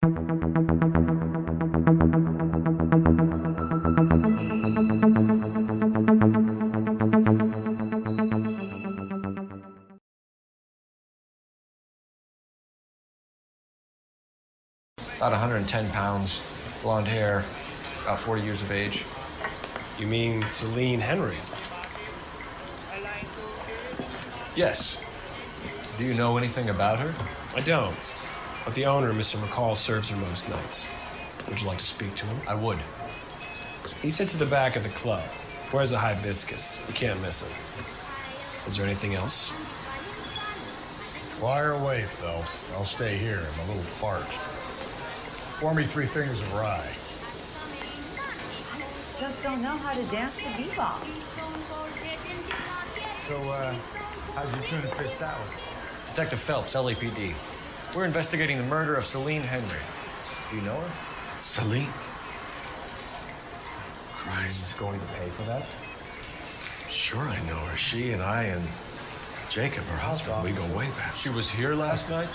About 110 pounds, blonde hair, about 40 years of age. You mean Celine Henry? Yes. Do you know anything about her? I don't. But the owner, Mr. McCall, serves her most nights. Would you like to speak to him? I would. He sits at the back of the club. Wears a hibiscus. You can't miss him. Is there anything else? Fire away, Phelps. I'll stay here. I'm a little parched. Pour me 3 fingers of rye. Just don't know how to dance to bebop. So, how's your tuna fish salad? Detective Phelps, LAPD. We're investigating the murder of Celine Henry. Do you know her? Celine? Christ. Going to pay for that? Sure I know her. She and I and Jacob, her husband, we go way back. She was here last night?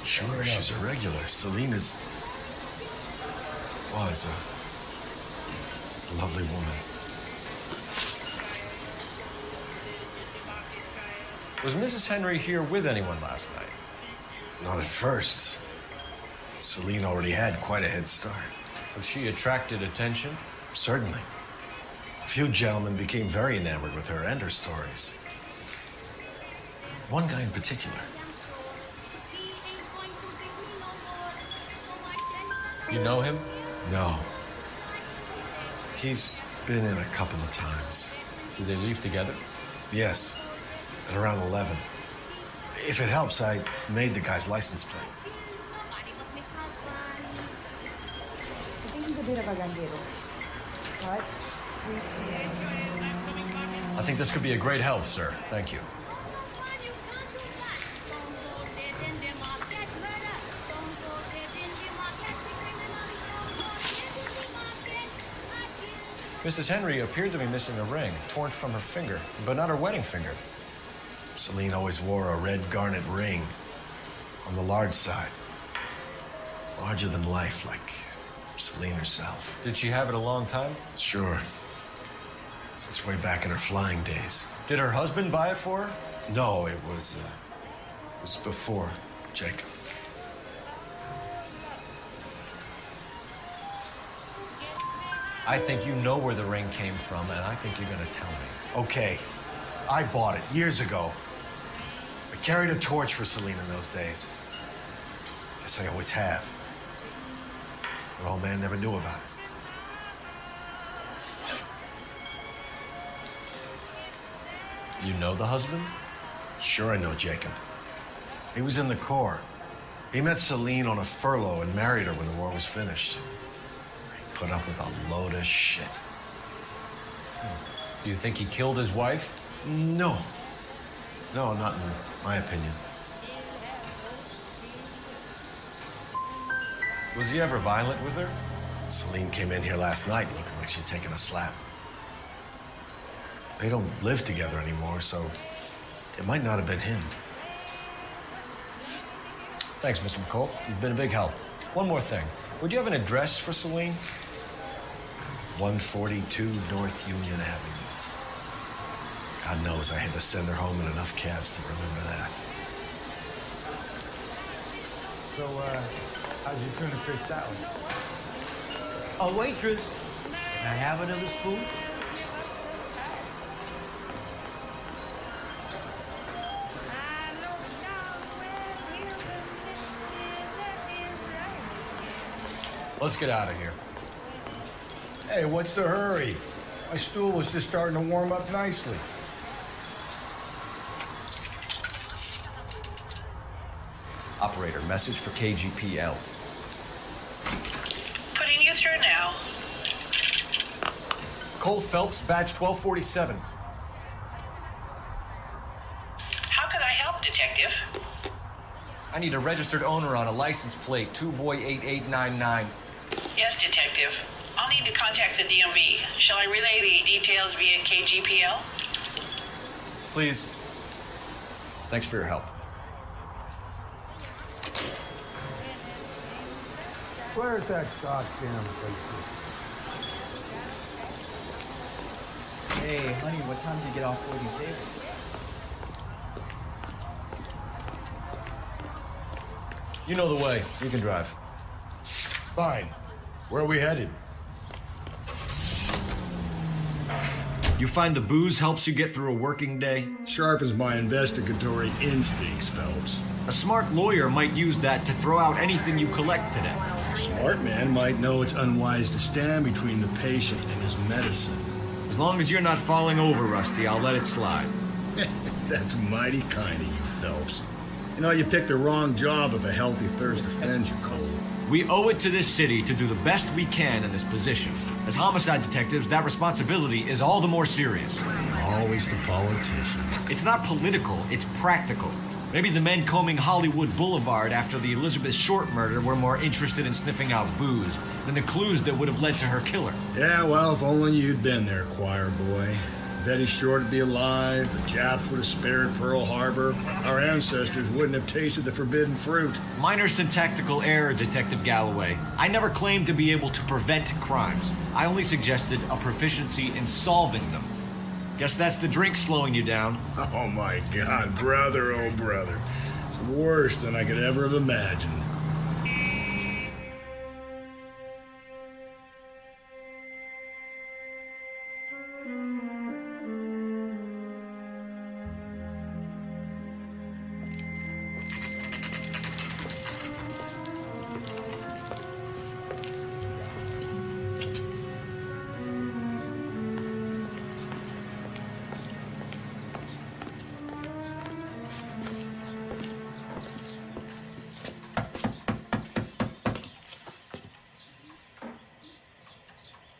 Sure, she's a regular. Celine is... was a lovely woman. Was Mrs. Henry here with anyone last night? Not at first. Celine already had quite a head start. But she attracted attention? Certainly. A few gentlemen became very enamored with her and her stories. One guy in particular. You know him? No. He's been in a couple of times. Did they leave together? Yes, at around 11. If it helps, I made the guy's license plate. I think he's a bit of a gandero. But I think this could be a great help, sir. Thank you. Mrs. Henry appeared to be missing a ring, torn from her finger, but not her wedding finger. Celine always wore a red garnet ring on the large side. Larger than life, like Celine herself. Did she have it a long time? Sure. Since way back in her flying days. Did her husband buy it for her? No, it was before Jacob. I think you know where the ring came from, and I think you're gonna tell me. Okay, I bought it years ago. I carried a torch for Celine in those days. Guess I always have. Her old man never knew about it. You know the husband? Sure I know Jacob. He was in the Corps. He met Celine on a furlough and married her when the war was finished. He put up with a load of shit. Do you think he killed his wife? No. No, not in my opinion. Was he ever violent with her? Celine came in here last night looking like she'd taken a slap. They don't live together anymore, so it might not have been him. Thanks, Mr. McCall. You've been a big help. One more thing. Would you have an address for Celine? 142 North Union Avenue. God knows I had to send her home in enough cabs to remember that. So, how's your tuna fish salad? Oh, waitress, can I have another spoon? Let's get out of here. Hey, what's the hurry? My stool was just starting to warm up nicely. Operator, message for KGPL. Putting you through now. Cole Phelps, badge 1247. How can I help, Detective? I need a registered owner on a license plate, 2boy8899. Yes, Detective. I'll need to contact the DMV. Shall I relay the details via KGPL? Please. Thanks for your help. Where's that goddamn place? Hey, honey, what time do you get off waiting tables? You know the way. You can drive. Fine. Where are we headed? You find the booze helps you get through a working day? Sharpens my investigatory instincts, Phelps. A smart lawyer might use that to throw out anything you collect today. A smart man might know it's unwise to stand between the patient and his medicine. As long as you're not falling over, Rusty, I'll let it slide. That's mighty kind of you, Phelps. You know, you picked the wrong job if a healthy thirst offends you, Cole. We owe it to this city to do the best we can in this position. As homicide detectives, that responsibility is all the more serious. Always the politician. It's not political, it's practical. Maybe the men combing Hollywood Boulevard after the Elizabeth Short murder were more interested in sniffing out booze than the clues that would have led to her killer. Yeah, well, if only you'd been there, choir boy. Betty Short would be alive, the Japs would have spared Pearl Harbor, our ancestors wouldn't have tasted the forbidden fruit. Minor syntactical error, Detective Galloway. I never claimed to be able to prevent crimes. I only suggested a proficiency in solving them. Guess that's the drink slowing you down. Oh my God, brother, oh brother. It's worse than I could ever have imagined.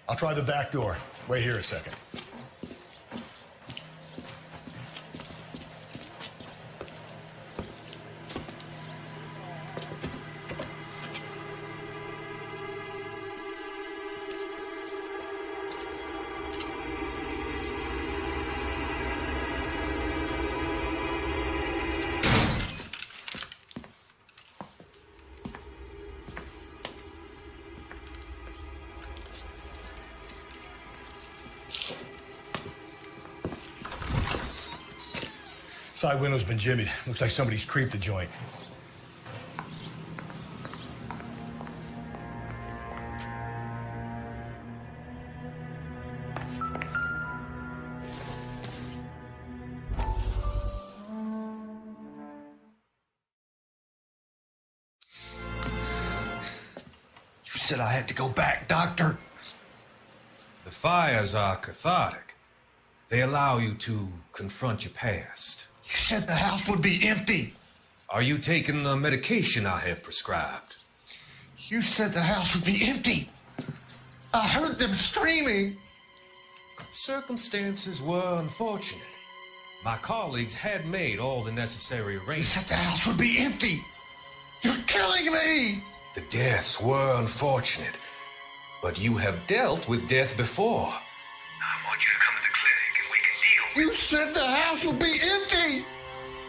I'll try the back door. Wait here a second. Side window's been jimmied. Looks like somebody's creeped the joint. You said I had to go back, Doctor. The fires are cathartic. They allow you to confront your past. You said the house would be empty. Are you taking the medication I have prescribed? You said the house would be empty. I heard them screaming. Circumstances were unfortunate. My colleagues had made all the necessary You arrangements. said the house would be empty. You're killing me. The deaths were unfortunate, but you have dealt with death before. I want you to come to the clinic and we can deal with You said the house would be empty.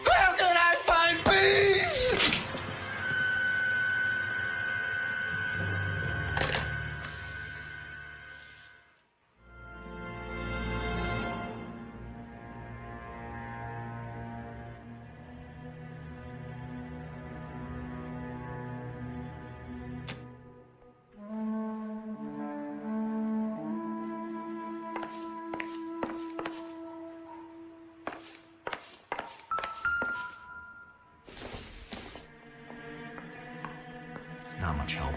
How can I find peace? Not much help.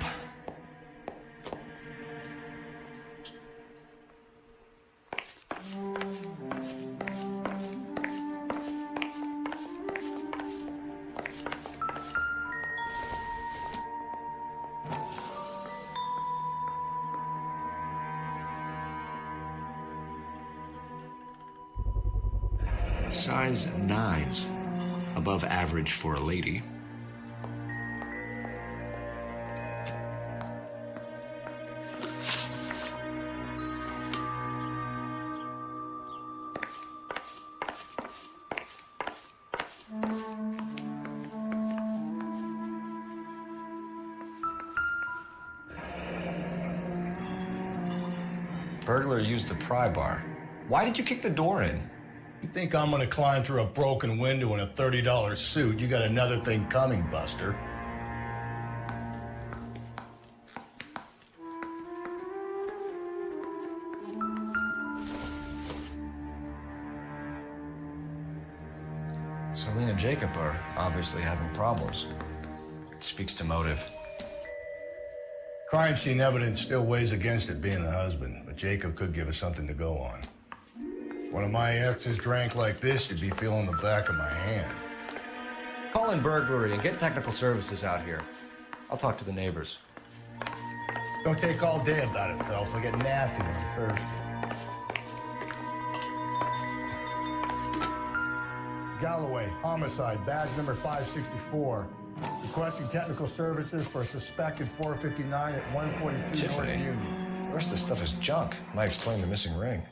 Size 9s. Above average for a lady. Burglar used a pry bar. Why did you kick the door in? You think I'm gonna climb through a broken window in a $30 suit? You got another thing coming, Buster. Celine and Jacob are obviously having problems. It speaks to motive. Crime scene evidence still weighs against it being the husband, but Jacob could give us something to go on. One of my exes drank like this, you'd be feeling the back of my hand. Call in burglary and get technical services out here. I'll talk to the neighbors. Don't take all day about it, Phelps. I'll get nasty when I'm thirsty. Galloway, homicide, badge number 564. Requesting technical services for a suspected 459 at 142 North Tiffany, Union. the rest of this stuff is junk. Might explain the missing ring.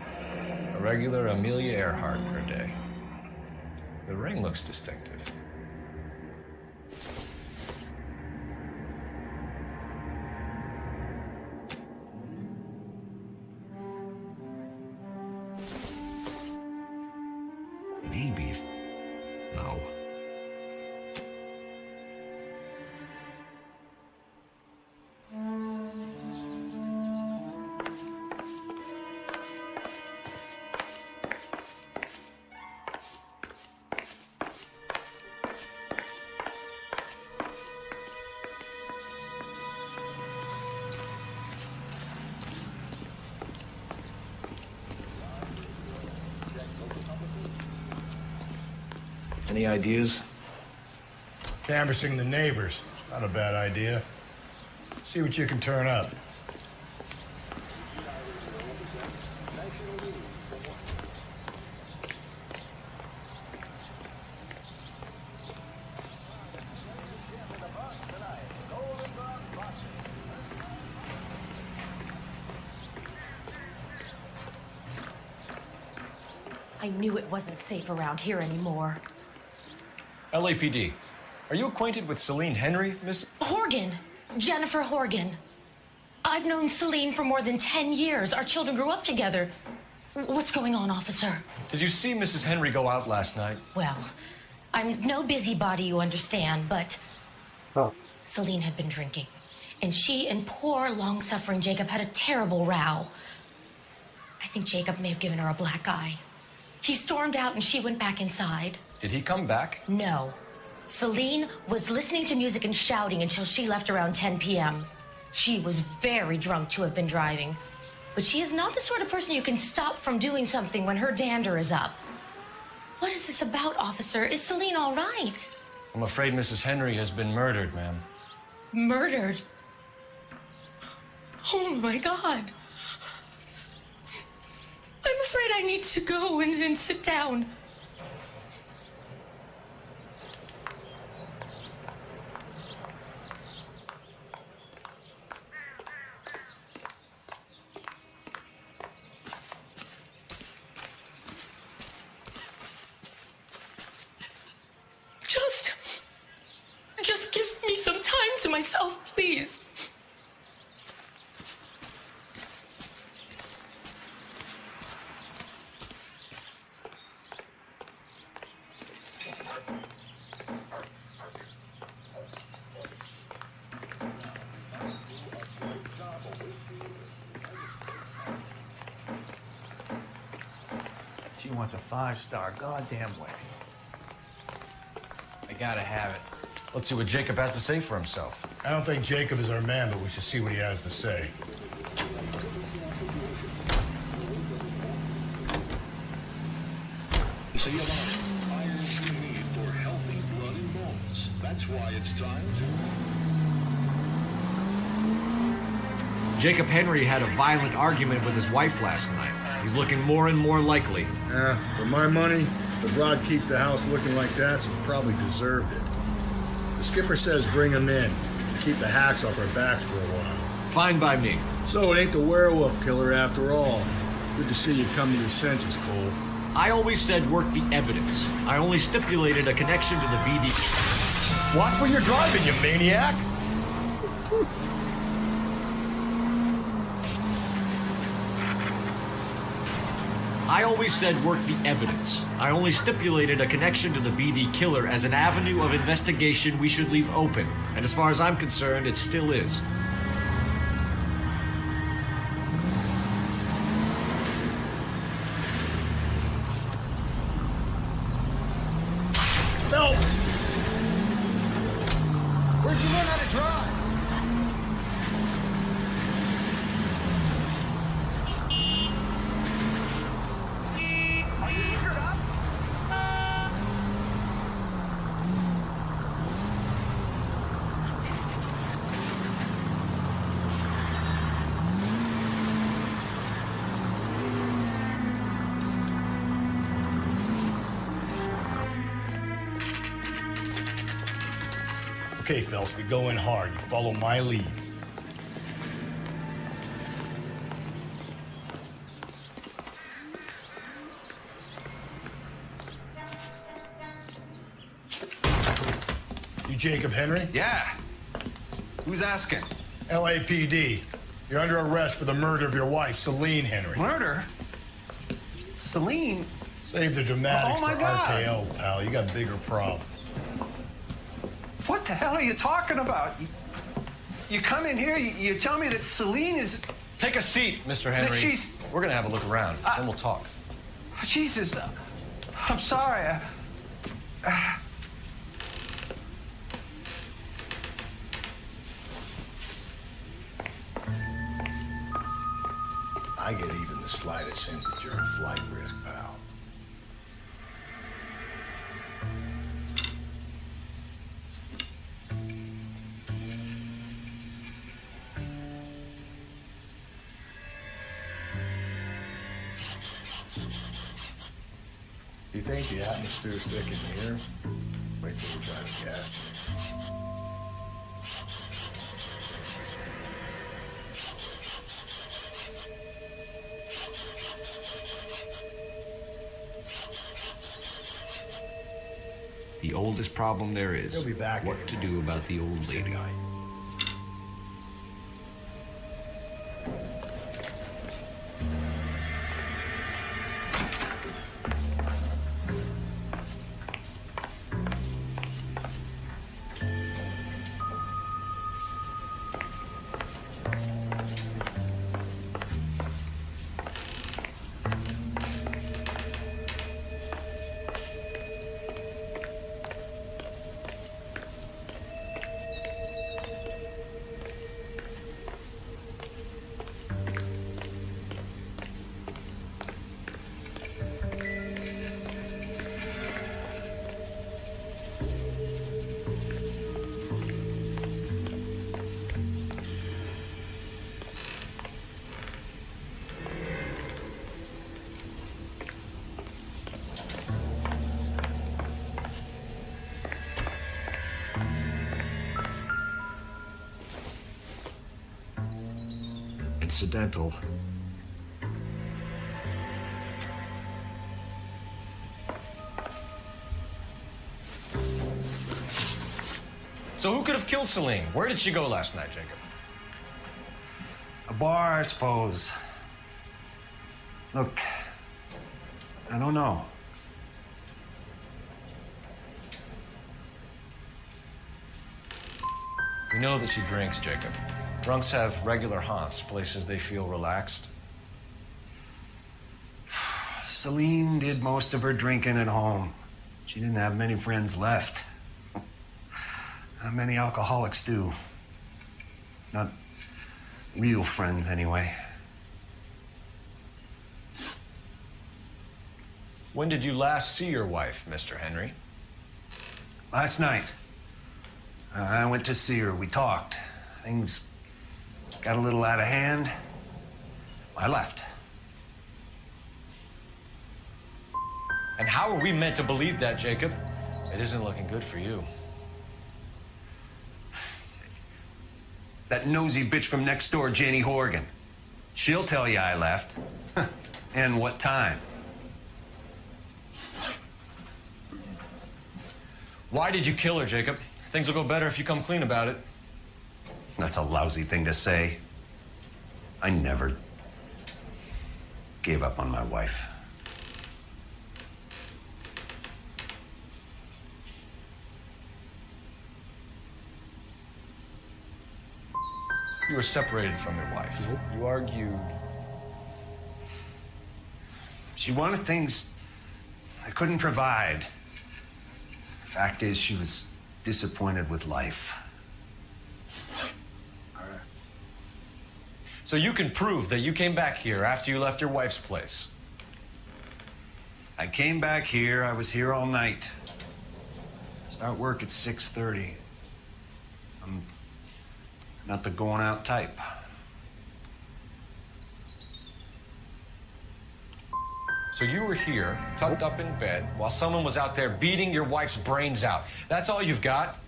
A regular Amelia Earhart per day. The ring looks distinctive. Maybe. No. Any ideas? Canvassing the neighbors. Not a bad idea. See what you can turn up. I knew it wasn't safe around here anymore. LAPD. Are you acquainted with Celine Henry, Miss... Horgan! Jennifer Horgan. I've known Celine for more than 10 years. Our children grew up together. What's going on, officer? Did you see Mrs. Henry go out last night? Well, I'm no busybody, you understand, but... Oh. Celine had been drinking. And she and poor, long-suffering Jacob had a terrible row. I think Jacob may have given her a black eye. He stormed out and she went back inside. Did he come back? No. Celine was listening to music and shouting until she left around 10 p.m. She was very drunk to have been driving. But she is not the sort of person you can stop from doing something when her dander is up. What is this about, officer? Is Celine all right? I'm afraid Mrs. Henry has been murdered, ma'am. Murdered? Oh, my God. I'm afraid I need to go and sit down. Just give me some time to myself, please. She wants a 5-star goddamn wedding. I gotta have it. Let's see what Jacob has to say for himself. I don't think Jacob is our man, but we should see what he has to say. See, iron's the need for healthy blood and bones. That's why it's time to... Jacob Henry had a violent argument with his wife last night. He's looking more and more likely. For my money, the broad keeps the house looking like that, so he probably deserved it. The skipper says bring him in. Keep the hacks off our backs for a while. Fine by me. So it ain't the werewolf killer after all. Good to see you come to your senses, Cole. I always said work the evidence. I only stipulated a connection to the BD. Watch where you're driving, you maniac! I always said work the evidence. I only stipulated a connection to the BD killer as an avenue of investigation we should leave open. And as far as I'm concerned, it still is. Phelps! Where'd you learn how to drive? Are you injured up? Okay, Phelps, we go in hard. You follow my lead. You Jacob Henry? Yeah. Who's asking? LAPD. You're under arrest for the murder of your wife, Celine Henry. Murder? Celine? Save the dramatics Oh, my for God. RKO, pal. You got bigger problems. What the hell are you talking about? You come in here, you tell me that Celine is... Take a seat, Mr. Henry. That she's... We're gonna have a look around, then we'll talk. Jesus, I'm sorry. I get even the slightest hint that you're a flight risk, pal. You think the atmosphere's thick in here? Wait till we try to gas. The oldest problem there is He'll be back what to do about the old lady. Incidental. So who could have killed Celine? Where did she go last night, Jacob? A bar, I suppose. Look, I don't know. We know that she drinks, Jacob. Drunks have regular haunts, places they feel relaxed. Celine did most of her drinking at home. She didn't have many friends left. Not many alcoholics do. Not real friends, anyway. When did you last see your wife, Mr. Henry? Last night. I went to see her. We talked. Things got a little out of hand. I left. And how are we meant to believe that, Jacob? It isn't looking good for you. That nosy bitch from next door, Jenny Horgan. She'll tell you I left. And what time. Why did you kill her, Jacob? Things will go better if you come clean about it. That's a lousy thing to say. I never gave up on my wife. You were separated from your wife. Nope. You argued. She wanted things I couldn't provide. Fact is, she was disappointed with life. So you can prove that you came back here after you left your wife's place. I came back here. I was here all night. Start work at 6:30. I'm not the going out type. So you were here, tucked up in bed, while someone was out there beating your wife's brains out. That's all you've got?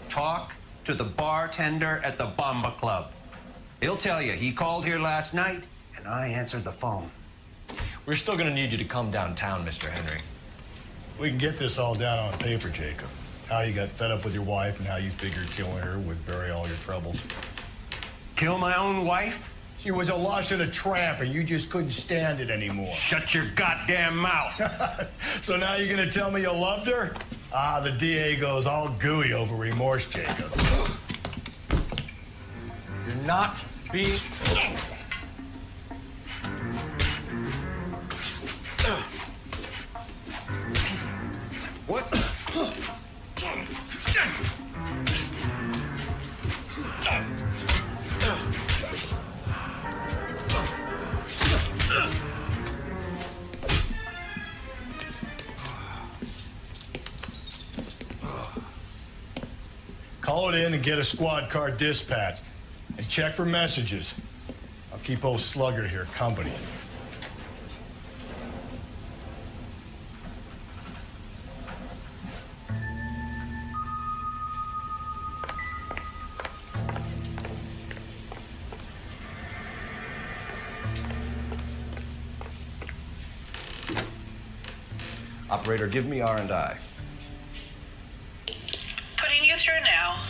Talk to the bartender at the Bomba Club. He'll tell you he called here last night, and I answered the phone. We're still gonna need you to come downtown, Mr. Henry. We can get this all down on paper, Jacob. How you got fed up with your wife and how you figured killing her would bury all your troubles. Kill my own wife? She was a lush and a tramp, and you just couldn't stand it anymore. Shut your goddamn mouth. So now you're gonna tell me you loved her? Ah, the DA goes all gooey over remorse, Jacob. Do not be... What? Call it in and get a squad car dispatched. And check for messages. I'll keep old Slugger here company. Operator, give me R&I. Putting you through now.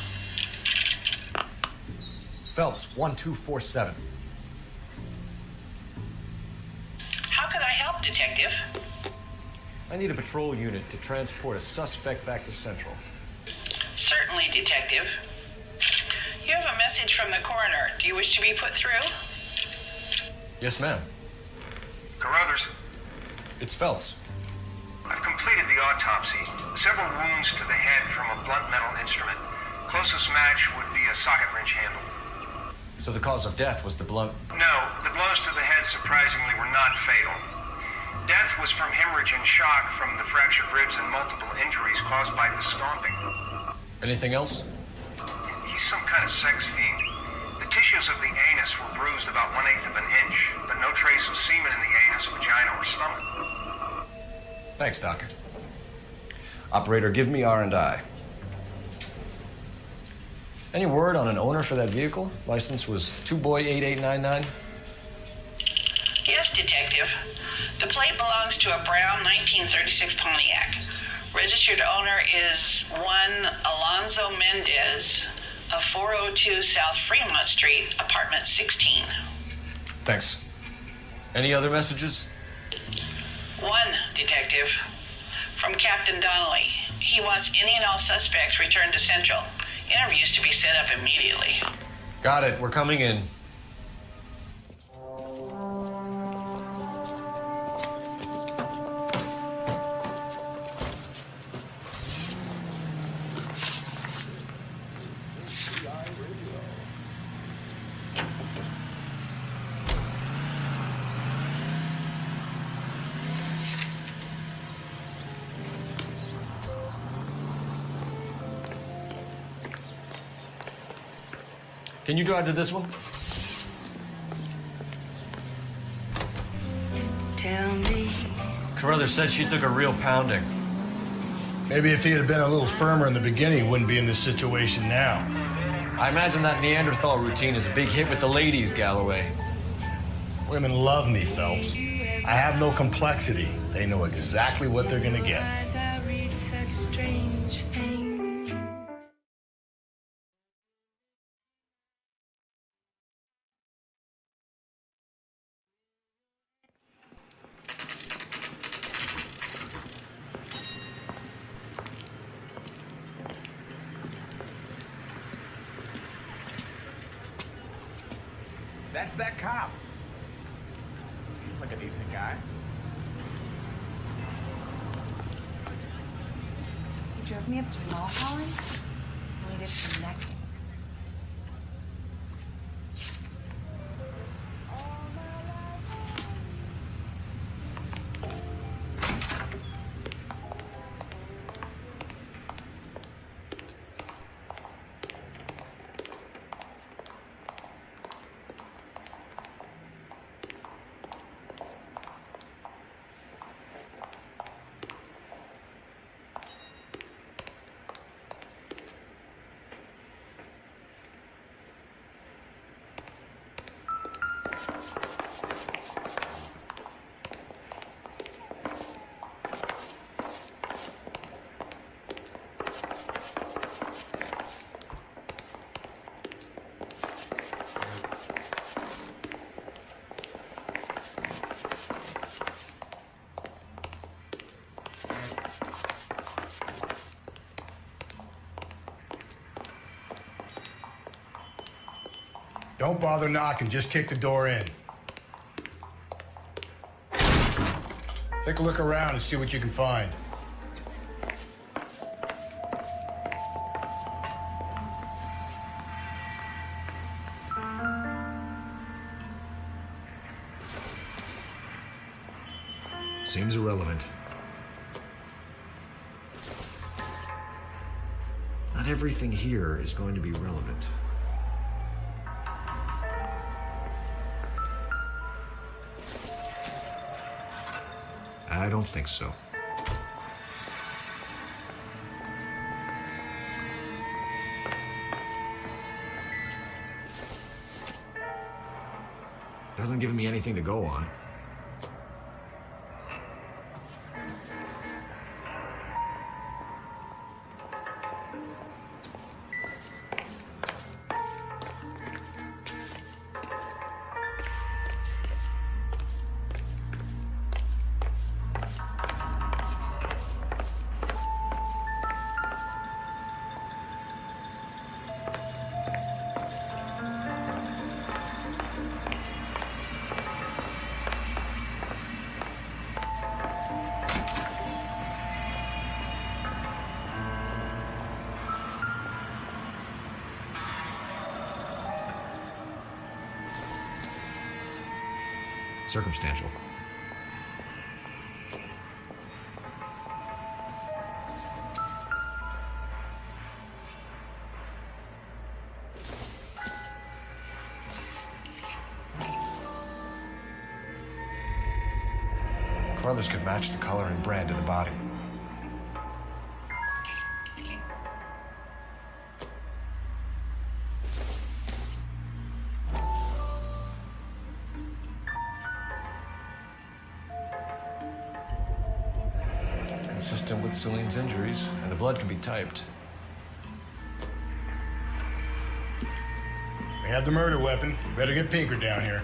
Phelps, 1247. How could I help, Detective? I need a patrol unit to transport a suspect back to Central. Certainly, Detective. You have a message from the coroner. Do you wish to be put through? Yes, ma'am. Carruthers, It's Phelps. I've completed the autopsy. Several wounds to the head from a blunt metal instrument. Closest match would be a socket wrench handle. So the cause of death was the blunt... No, the blows to the head surprisingly were not fatal. Death was from hemorrhage and shock from the fractured ribs and multiple injuries caused by the stomping. Anything else? He's some kind of sex fiend. The tissues of the anus were bruised about 1/8 of an inch, but no trace of semen in the anus, vagina, or stomach. Thanks, Doc. Operator, give me R&I. Any word on an owner for that vehicle? License was 2boy8899. Yes, Detective. The plate belongs to a brown 1936 Pontiac. Registered owner is one Alonzo Mendez of 402 South Fremont Street, apartment 16. Thanks. Any other messages? One, Detective. From Captain Donnelly. He wants any and all suspects returned to Central. Interviews to be set up immediately. Got it. We're coming in. Can you drive to this one? Tell me. Carruthers said she took a real pounding. Maybe if he had been a little firmer in the beginning, he wouldn't be in this situation now. I imagine that Neanderthal routine is a big hit with the ladies, Galloway. Women love me, Phelps. I have no complexity. They know exactly what they're gonna get. Eyes I read such strange That's that cop. Seems like a decent guy. He drove me up to Mulholland. We did some necking. Don't bother knocking, just kick the door in. Take a look around and see what you can find. Seems irrelevant. Not everything here is going to be relevant. I don't think so. Doesn't give me anything to go on. Circumstantial. Brothers could match the color and brand of the body. Consistent with Celine's injuries, and the blood can be typed. We have the murder weapon. Better get Pinker down here.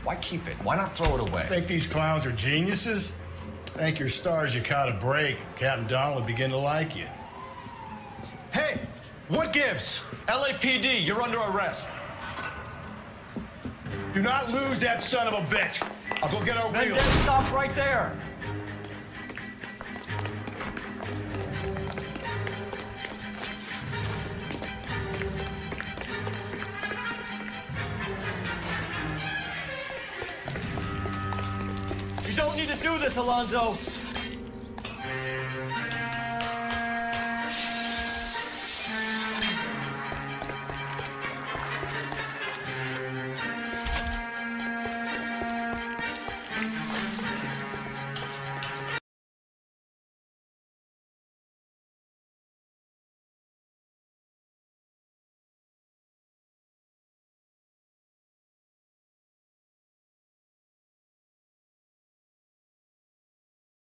Why keep it? Why not throw it away? Think these clowns are geniuses? Thank your stars you caught a break. Captain Donald will begin to like you. Hey, what gives? LAPD, you're under arrest. Do not lose that son of a bitch. I'll go get our wheels. Stop right there. You don't need to do this, Alonzo.